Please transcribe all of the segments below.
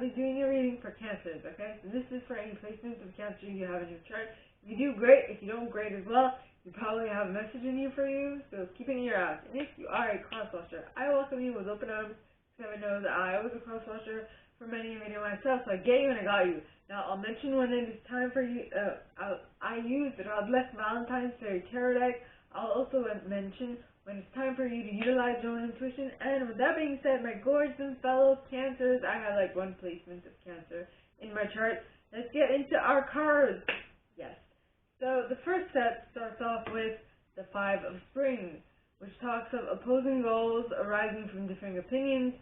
Radleigh doing your reading for cancers, okay? So this is for any placements of cancer you have in your chart. If you do, great. If you don't, great as well. You probably have a message in you for you, so keep it in your eyes. And if you are a crosswatcher, I welcome you with open arms, because I know that I was a crosswatcher for many a video myself, so I get you and I got you. Now, I'll mention when it is time for you, I use the Radleigh Valentine Fairy Tarot deck. I'll also mention when it's time for you to utilize your own intuition. And with that being said, my gorgeous fellow Cancers, I have like one placement of Cancer in my chart. Let's get into our cards. Yes. So the first set starts off with the Five of Spring, which talks of opposing goals arising from differing opinions,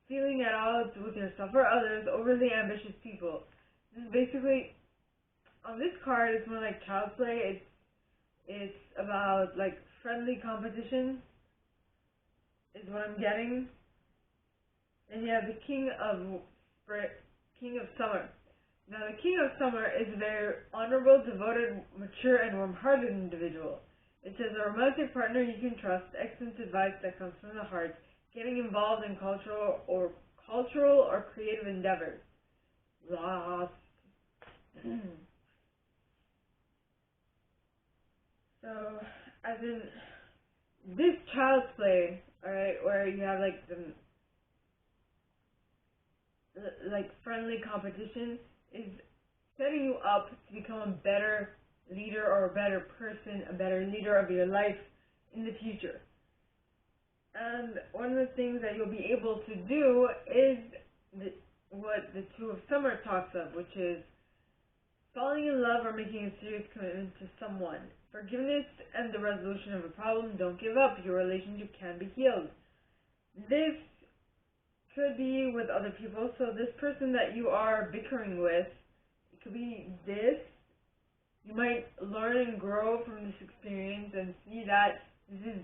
feeling at odds with yourself or others, overly ambitious people. This is basically, on this card, it's more like child's play. It's about like friendly competition, is what I'm getting. And you have the King of Summer. Now, the King of Summer is a very honorable, devoted, mature, and warm-hearted individual. It says a romantic partner you can trust, excellent advice that comes from the heart, getting involved in cultural or creative endeavors. Lost. So, as in this child's play, alright, where you have like some friendly competition, is setting you up to become a better leader or a better person, a better leader of your life in the future. And one of the things that you'll be able to do is what the Two of Summer talks of, which is falling in love or making a serious commitment to someone. Forgiveness and the resolution of a problem. Don't give up. Your relationship can be healed. This could be with other people. So this person that you are bickering with, it could be this. You might learn and grow from this experience and see that this is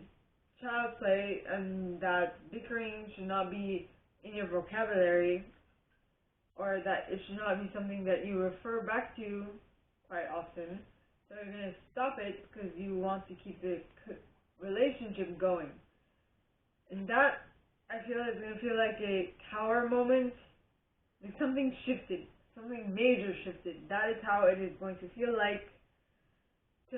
child's play and that bickering should not be in your vocabulary, or that it should not be something that you refer back to quite often. So you're going to stop it because you want to keep the relationship going. And that, I feel, is going to feel like a tower moment. Like something shifted. Something major shifted. That is how it is going to feel like to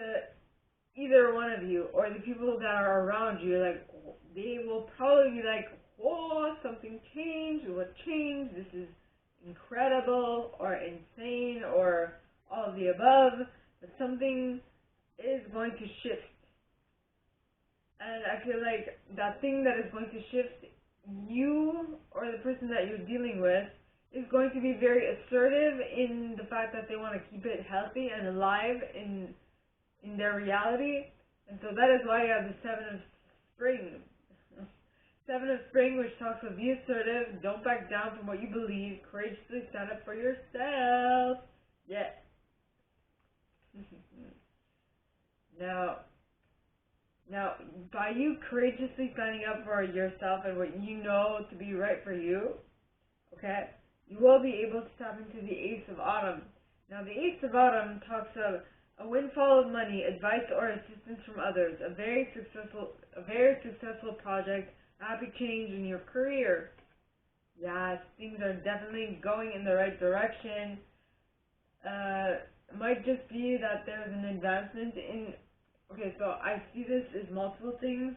either one of you, or the people that are around you. Like, they will probably be like, whoa, something changed. What changed? This is incredible, or insane, or all of the above. But something is going to shift. And I feel like that thing that is going to shift, you or the person that you're dealing with is going to be very assertive in the fact that they want to keep it healthy and alive in their reality. And so that is why you have the Seven of Spring. Seven of Spring, which talks of be assertive, don't back down from what you believe, courageously stand up for yourself. Yeah. Now, by you courageously standing up for yourself and what you know to be right for you, okay, you will be able to tap into the Ace of Autumn. Now, the Ace of Autumn talks of a windfall of money, advice or assistance from others, a very successful project, a happy change in your career. Yes, things are definitely going in the right direction. It might just be that there's an advancement in. Okay, so I see this as multiple things.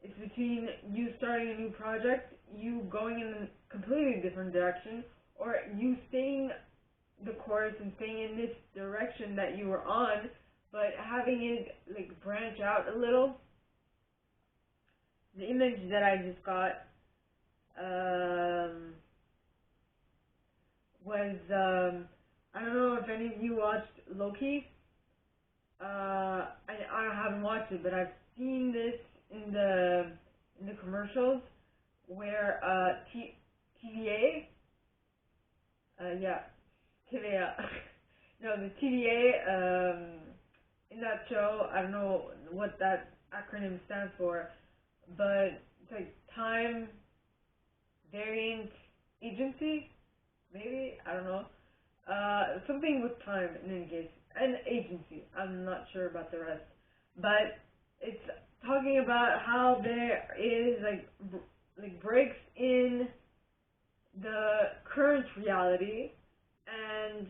It's between you starting a new project, you going in a completely different direction, or you staying the course and staying in this direction that you were on, but having it like branch out a little. The image that I just got was I don't know if any of you watched Loki. I haven't watched it, but I've seen this in the commercials where TVA, TVA. No, the TVA in that show. I don't know what that acronym stands for, but it's like Time Variant Agency, maybe, I don't know. Something with time in any case. An agency. I'm not sure about the rest. But it's talking about how there is like breaks in the current reality, and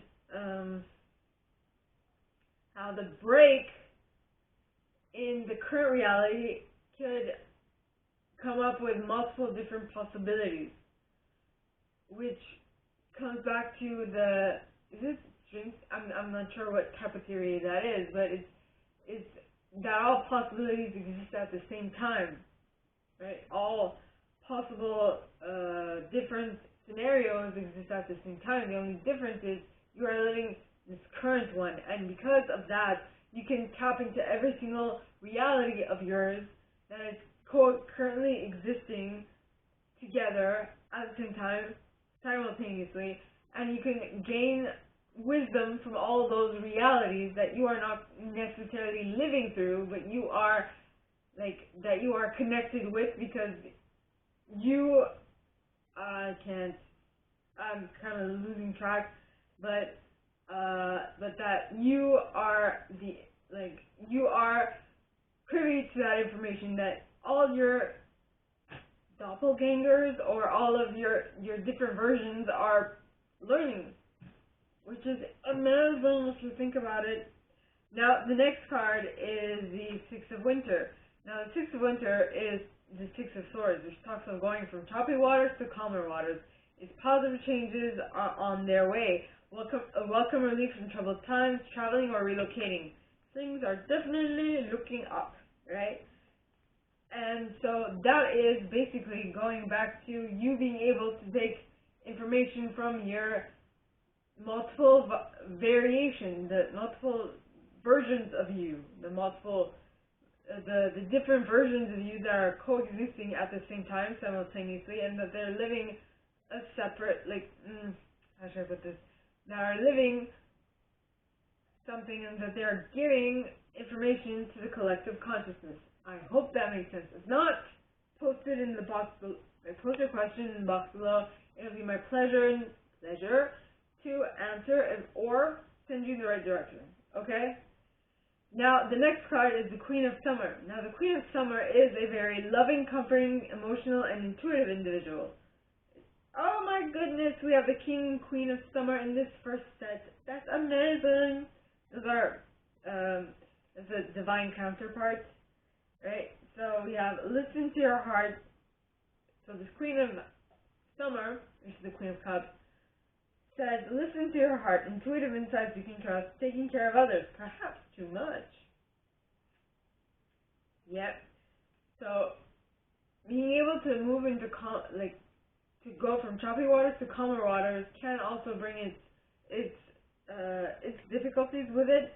how the break in the current reality could come up with multiple different possibilities, which comes back to is it strings? I'm not sure what type of theory that is, but it's that all possibilities exist at the same time, right? All possible different scenarios exist at the same time. The only difference is you are living this current one, and because of that, you can tap into every single reality of yours that is currently existing together at the same time, simultaneously, and you can gain wisdom from all of those realities that you are not necessarily living through, but you are that you are connected with, because you I'm kind of losing track, but that you are you are privy to that information, that all your doppelgangers or all of your different versions are learning, which is amazing if you think about it. Now, the next card is the Six of Winter. Now, the Six of Winter is the Six of Swords, which talks of going from choppy waters to calmer waters. It's positive changes are on their way. Welcome relief from troubled times, traveling or relocating. Things are definitely looking up, right? And so that is basically going back to you being able to take information from your multiple variations, the multiple versions of you, the different versions of you that are coexisting at the same time simultaneously, and that they're living a separate, how should I put this? That are living something, and that they are giving information to the collective consciousness. I hope that makes sense. If not, post it in the box below. Post your question in the box below. It'll be my pleasure to answer or send you in the right direction. Okay? Now, the next card is the Queen of Summer. Now, the Queen of Summer is a very loving, comforting, emotional, and intuitive individual. Oh my goodness, we have the King and Queen of Summer in this first set. That's amazing. Those are the divine counterparts, right? So we have listen to your heart. So this Queen of Summer, which is the Queen of Cups, says, listen to your heart, intuitive insights you can trust, taking care of others, perhaps too much. Yep. So being able to move into to go from choppy waters to calmer waters can also bring its difficulties with it,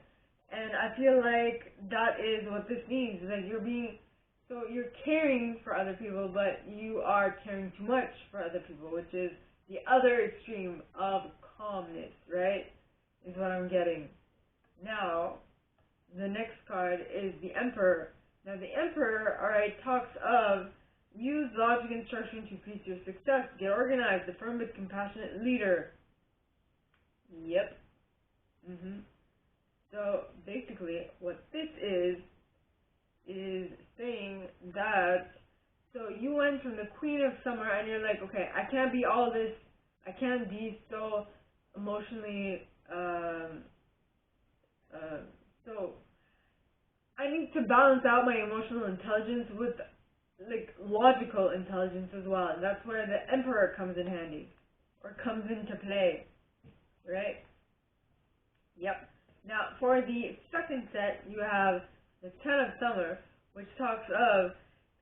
and I feel like that is what this means, that you're caring for other people, but you are caring too much for other people, which is the other extreme of calmness, right? Is what I'm getting. Now, the next card is the Emperor. Now, the Emperor, alright, talks of use logic and structure to increase your success. Get organized, a firm but compassionate leader. Yep. So, basically, what this is saying that, so you went from the Queen of Summer and you're like, okay, I can't be all this, I can't be so emotionally, so I need to balance out my emotional intelligence with logical intelligence as well, and that's where the Emperor comes in handy, or comes into play, right? Yep. Now, for the second set, you have the Ten of Summer, which talks of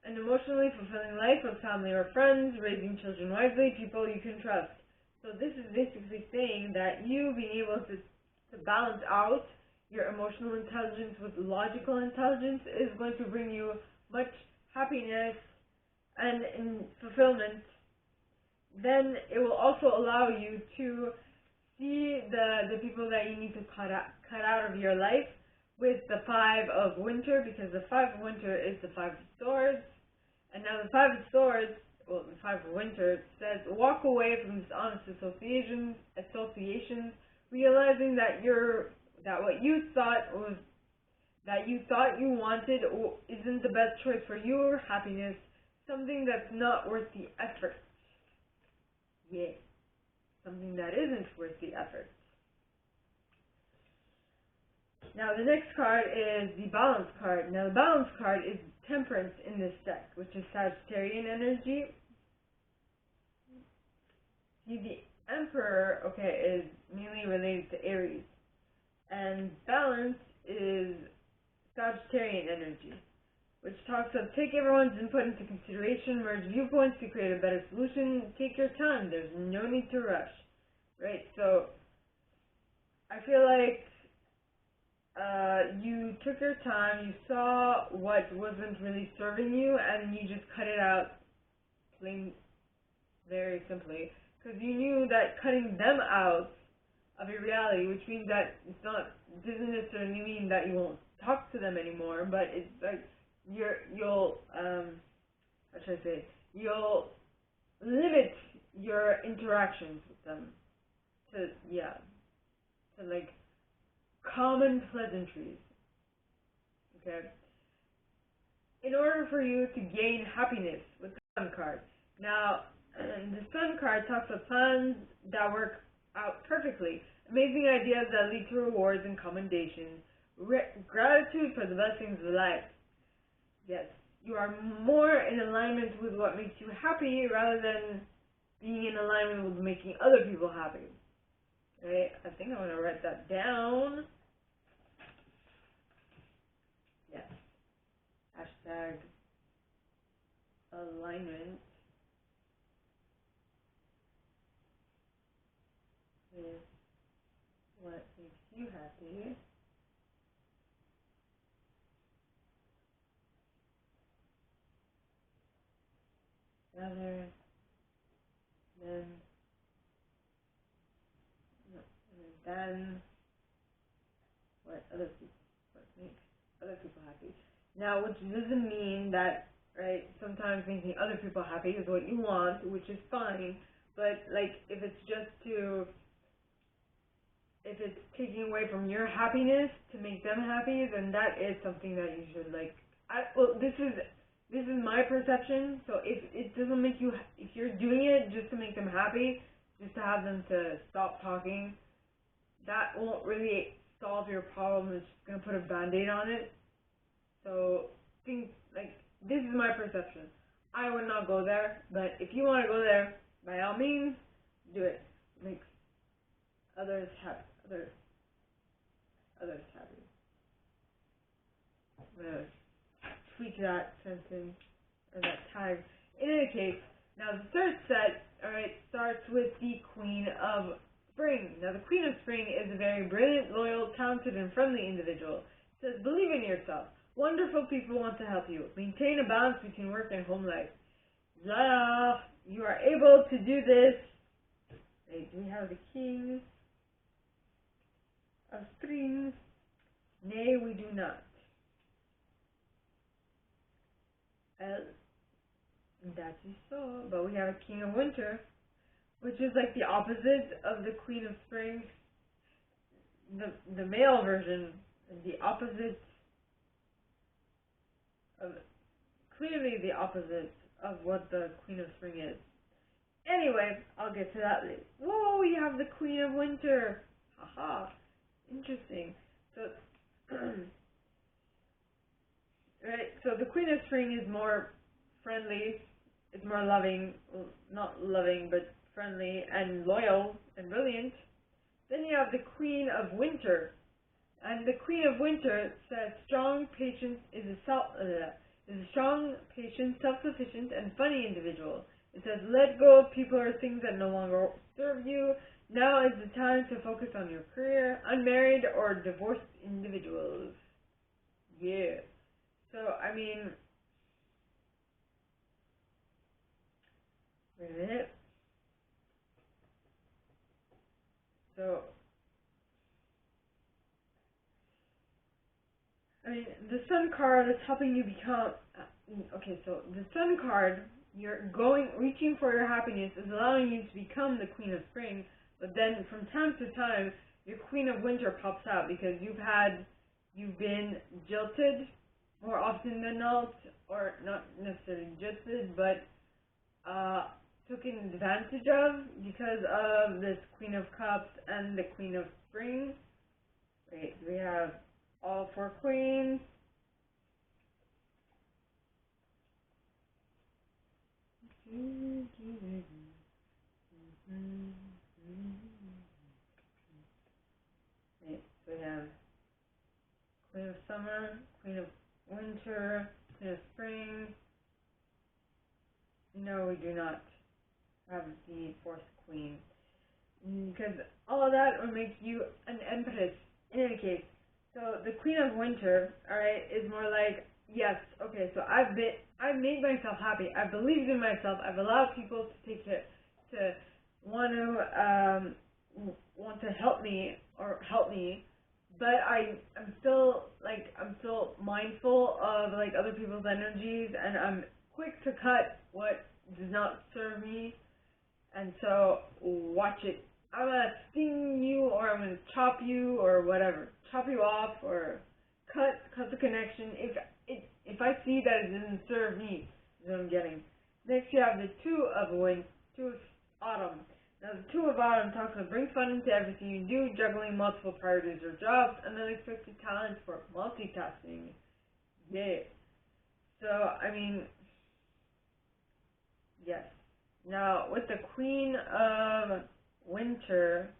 an emotionally fulfilling life with family or friends, raising children wisely, people you can trust. So this is basically saying that you being able to balance out your emotional intelligence with logical intelligence is going to bring you much happiness and fulfillment. Then it will also allow you to see the people that you need to cut out of your life with the Five of Winter, because the Five of Winter is the Five of Swords. And now the Five of Swords, well, the Five of Winter says, walk away from dishonest associations, realizing that what you thought you wanted isn't the best choice for your happiness, something that's not worth the effort. Yeah. something that isn't worth the effort. Now the next card is the Balance card. Now the Balance card is Temperance in this deck, which is Sagittarian energy. See, the Emperor, is mainly related to Aries, and Balance is Sagittarian energy, which talks of take everyone's input into consideration, merge viewpoints to create a better solution, take your time, there's no need to rush, right? So, I feel like you took your time, you saw what wasn't really serving you, and you just cut it out, plain, very simply, because you knew that cutting them out of your reality, which means that doesn't necessarily mean that you won't talk to them anymore, but it's like you'll limit your interactions with them to like common pleasantries. Okay? In order for you to gain happiness with the Sun card. Now, the Sun card talks about plans that work out perfectly, amazing ideas that lead to rewards and commendations, gratitude for the blessings of life. Yes, you are more in alignment with what makes you happy rather than being in alignment with making other people happy. Right? I think I'm going to write that down. Yes. Hashtag alignment with what makes you happy. Rather than what makes other people happy. Now, which doesn't mean that, right, sometimes making other people happy is what you want, which is fine, but like if it's taking away from your happiness to make them happy, then that is something that you should this is my perception, so if it doesn't make you, if you're doing it just to make them happy, just to have them to stop talking, that won't really solve your problem. It's just going to put a band-aid on it. So, this is my perception. I would not go there, but if you want to go there, by all means, do it. It makes others happy. Others happy. I'm going to tweak that sentence, or that tag. In any case, now the third set, starts with the Queen of Spring. Now, the Queen of Spring is a very brilliant, loyal, talented, and friendly individual. It says, believe in yourself. Wonderful people want to help you. Maintain a balance between work and home life. Blah, you are able to do this. Wait, we have the King of Spring. Nay, we do not. That is so. But we have a King of Winter, which is like the opposite of the Queen of Spring. The male version is the opposite of, clearly the opposite of what the Queen of Spring is. Anyway, I'll get to that later. Whoa, we have the Queen of Winter. Haha, interesting. So, so the Queen of Spring is more friendly, it's more loving, well, not loving, but friendly and loyal and brilliant. Then you have the Queen of Winter, and the Queen of Winter says strong, patient, is a strong, patient, self-sufficient, and funny individual. It says let go of people or things that no longer serve you. Now is the time to focus on your career. Unmarried or divorced individuals. Yeah. So I mean, wait a minute. So, I mean, the Sun card is helping you become, so the Sun card, reaching for your happiness is allowing you to become the Queen of Spring, but then from time to time, your Queen of Winter pops out because you've been jilted more often than not, or not necessarily jilted, but taken advantage of because of this Queen of Cups and the Queen of Spring. Wait, we have all 4 queens. Wait, so we have Queen of Summer, Queen of Winter, Queen of Spring. No, we do not have the 4th Queen. Because all of that would make you an Empress. In any case, so the Queen of Winter, alright, is more like, yes, okay, so I've made myself happy. I've believed in myself. I've allowed people to take care, to want to help me, but I'm still mindful of like other people's energies, and I'm quick to cut what does not serve me. And so watch it. I'm gonna sting you, or I'm gonna chop you, or whatever, chop you off, or cut the connection if I see that it doesn't serve me. Is what I'm getting. Next, you have the Two of Autumn. Now, the Two of Autumn talks about bring fun into everything you do, juggling multiple priorities or jobs, and unexpected talent for multitasking. Yeah. So, I mean, yes. Now, with the Queen of Winter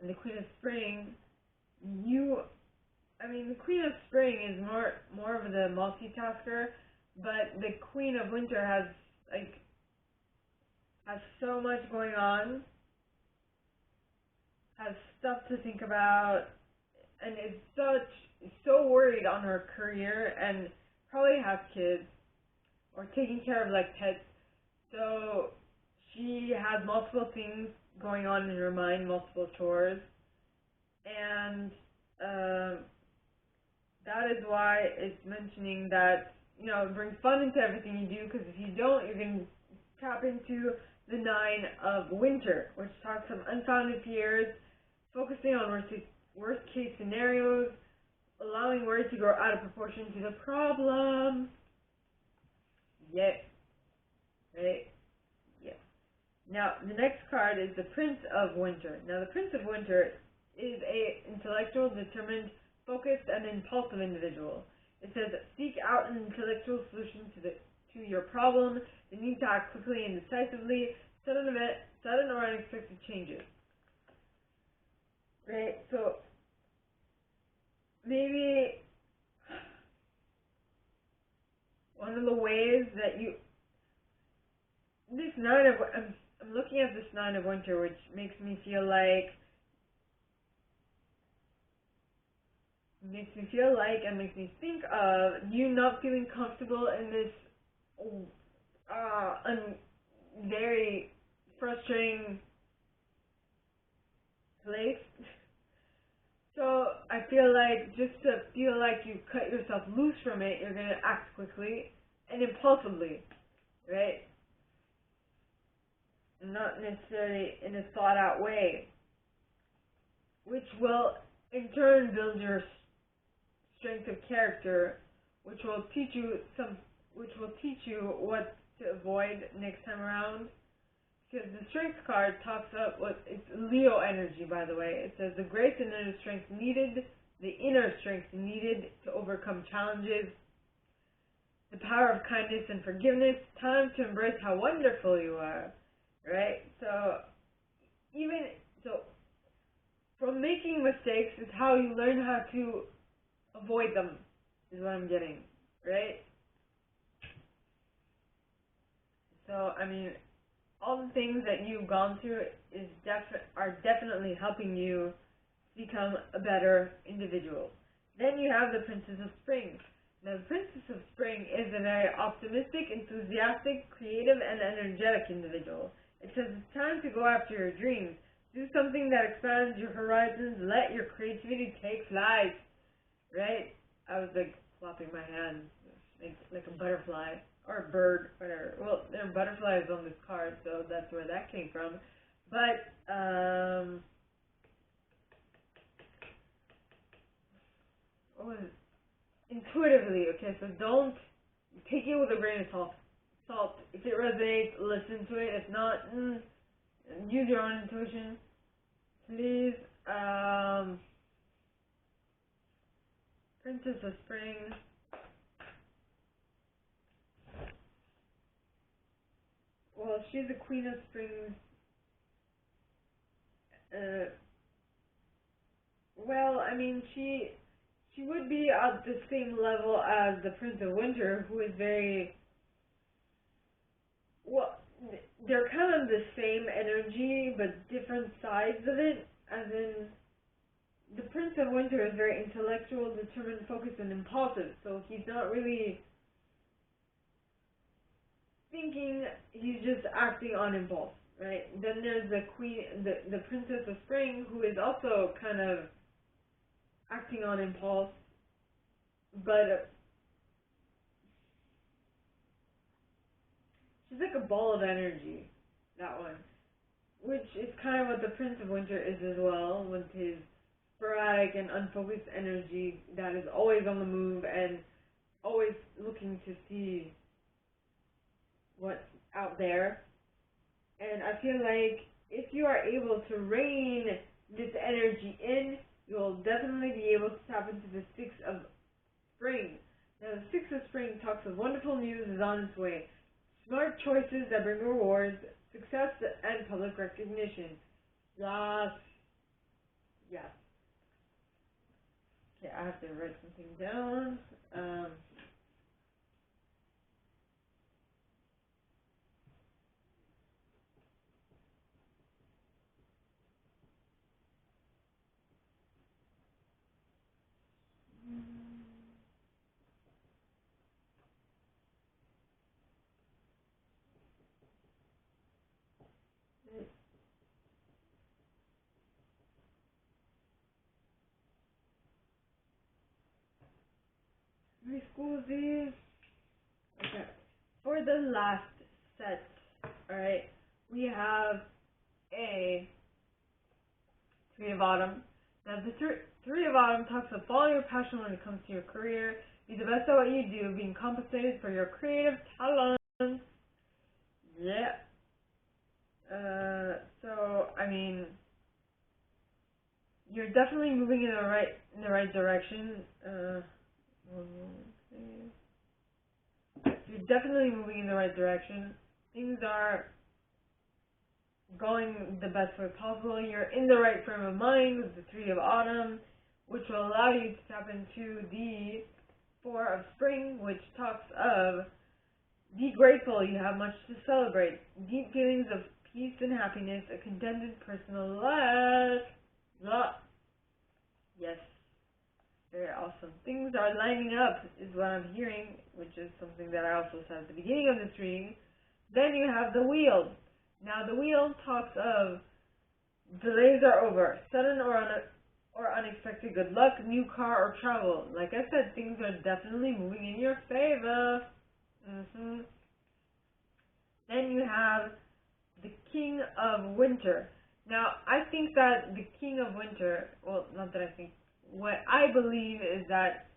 and the Queen of Spring, the Queen of Spring is more of the multitasker, but the Queen of Winter has so much going on, has stuff to think about, and is so worried on her career, and probably has kids or taking care of like pets. So she has multiple things going on in her mind, multiple chores, and that is why it's mentioning that, bring fun into everything you do, because if you don't, you're going to tap into the Nine of Winter, which talks of unfounded fears, focusing on worst case scenarios, allowing worries to grow out of proportion to the problem. Yes. Right? Yes. Now, the next card is the Prince of Winter. Now, the Prince of Winter is a intellectual, determined, focused, and impulsive individual. It says, seek out an intellectual solution to your problem. The need to act quickly and decisively, sudden or unexpected changes. Right? So, maybe one of the ways that I'm looking at this Nine of Winter, which makes me feel like and makes me think of you not feeling comfortable in this very frustrating place. So I feel like just to feel like you cut yourself loose from it, you're going to act quickly and impulsively, right? Not necessarily in a thought out way, which will in turn build your strength of character, which will teach you what to avoid next time around. Because the strength card talks about it's Leo energy, by the way. It says the grace and inner strength needed to overcome challenges, the power of kindness and forgiveness, time to embrace how wonderful you are, right? So from making mistakes is how you learn how to avoid them, is what I'm getting, right? So, all the things that you've gone through are definitely helping you become a better individual. Then you have the Princess of Spring. Now, the Princess of Spring is a very optimistic, enthusiastic, creative, and energetic individual. It says it's time to go after your dreams. Do something that expands your horizons. Let your creativity take flight. Right? I was flopping my hands like a butterfly. Or a bird, whatever. Well, there are butterflies on this card, so that's where that came from. But, intuitively, okay, so don't take it with a grain of salt. salt. If it resonates, listen to it. If not, use your own intuition. Please, Princess of Spring. Well, she's the Queen of Spring. Well, I mean, she would be at the same level as the Prince of Winter, who is very, well, they're kind of the same energy, but different sides of it, as in, the Prince of Winter is very intellectual, determined, focused, and impulsive, so he's not really thinking, he's just acting on impulse, right? Then there's the the Princess of Spring, who is also kind of acting on impulse, but she's like a ball of energy, that one, which is kind of what the Prince of Winter is as well, with his sporadic and unfocused energy that is always on the move and always looking to see what's out there. And I feel like if you are able to rein this energy in, you'll definitely be able to tap into the Six of Spring. Now, the Six of Spring talks of wonderful news is on its way, smart choices that bring rewards, success, and public recognition. Yes. Yes. Okay, I have to write something down. My school is okay. For the last set, alright, we have a Three of Autumn. Now, the Three of Autumn talks of following your passion when it comes to your career. Be the best at what you do, being compensated for your creative talent. Yeah. So I mean, you're definitely moving in the right direction. You're definitely moving in the right direction. Things are going the best way possible. You're in the right frame of mind with the Three of Autumn, which will allow you to tap into the Four of Spring, which talks of be grateful, you have much to celebrate. Deep feelings of peace and happiness, a contented personal life. Yes. Very awesome. Things are lining up, is what I'm hearing, which is something that I also said at the beginning of this reading. Then you have the Wheel. Now, the Wheel talks of delays are over, sudden or unexpected good luck, new car or travel. Like I said, things are definitely moving in your favor. Then you have the King of Winter. Now, I think that the King of Winter, well, not that I think, what I believe is that,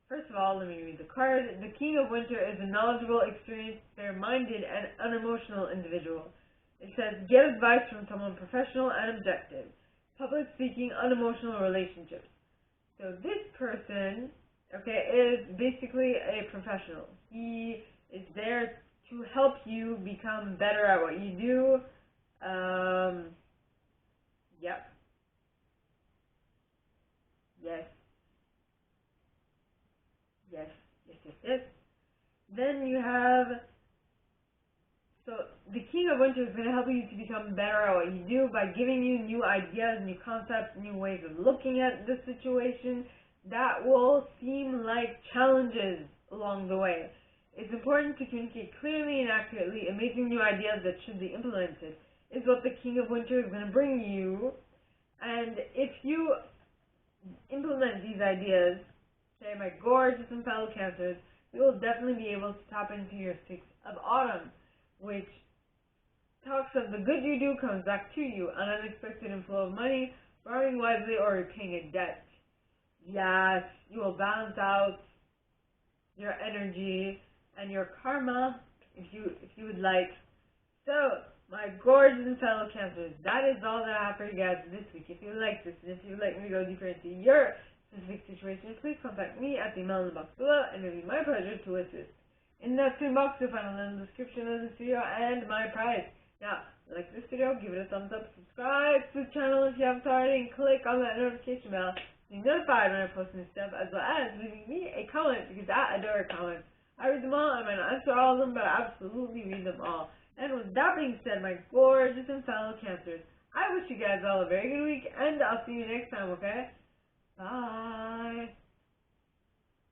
first of all, let me read the card. The King of Winter is a knowledgeable, experienced, fair-minded, and unemotional individual. It says, get advice from someone professional and objective. Public speaking, unemotional relationships. So this person, okay, is basically a professional. He is there to help you become better at what you do. Yep. Yes. Yes. Yes, yes, yes. Then you have, so the King of Winter is going to help you to become better at what you do by giving you new ideas, new concepts, new ways of looking at the situation that will seem like challenges along the way. It's important to communicate clearly and accurately. Amazing new ideas that should be implemented is what the King of Winter is going to bring you. And if you implement these ideas, say, my gorgeous and fellow Cancers, you will definitely be able to tap into your Six of Autumn, which talks of the good you do comes back to you, an unexpected inflow of money, borrowing wisely, or repaying a debt. Yes, you will balance out your energy and your karma if you would like. So, my gorgeous fellow Cancers, that is all that I have for you guys this week. If you like this, and if you would like me to go deeper into your specific situation, please contact me at the email in the box below, and it will be my pleasure to assist. In that same box, you'll find a link in the description of this video and my prize. Now, like this video, give it a thumbs up, subscribe to the channel if you haven't already, and click on that notification bell to be notified when I post new stuff, as well as leaving me a comment, because I adore comments. I read them all. I might not answer all of them, but I absolutely read them all. And with that being said, my gorgeous and fellow Cancers, I wish you guys all a very good week, and I'll see you next time, okay? Bye!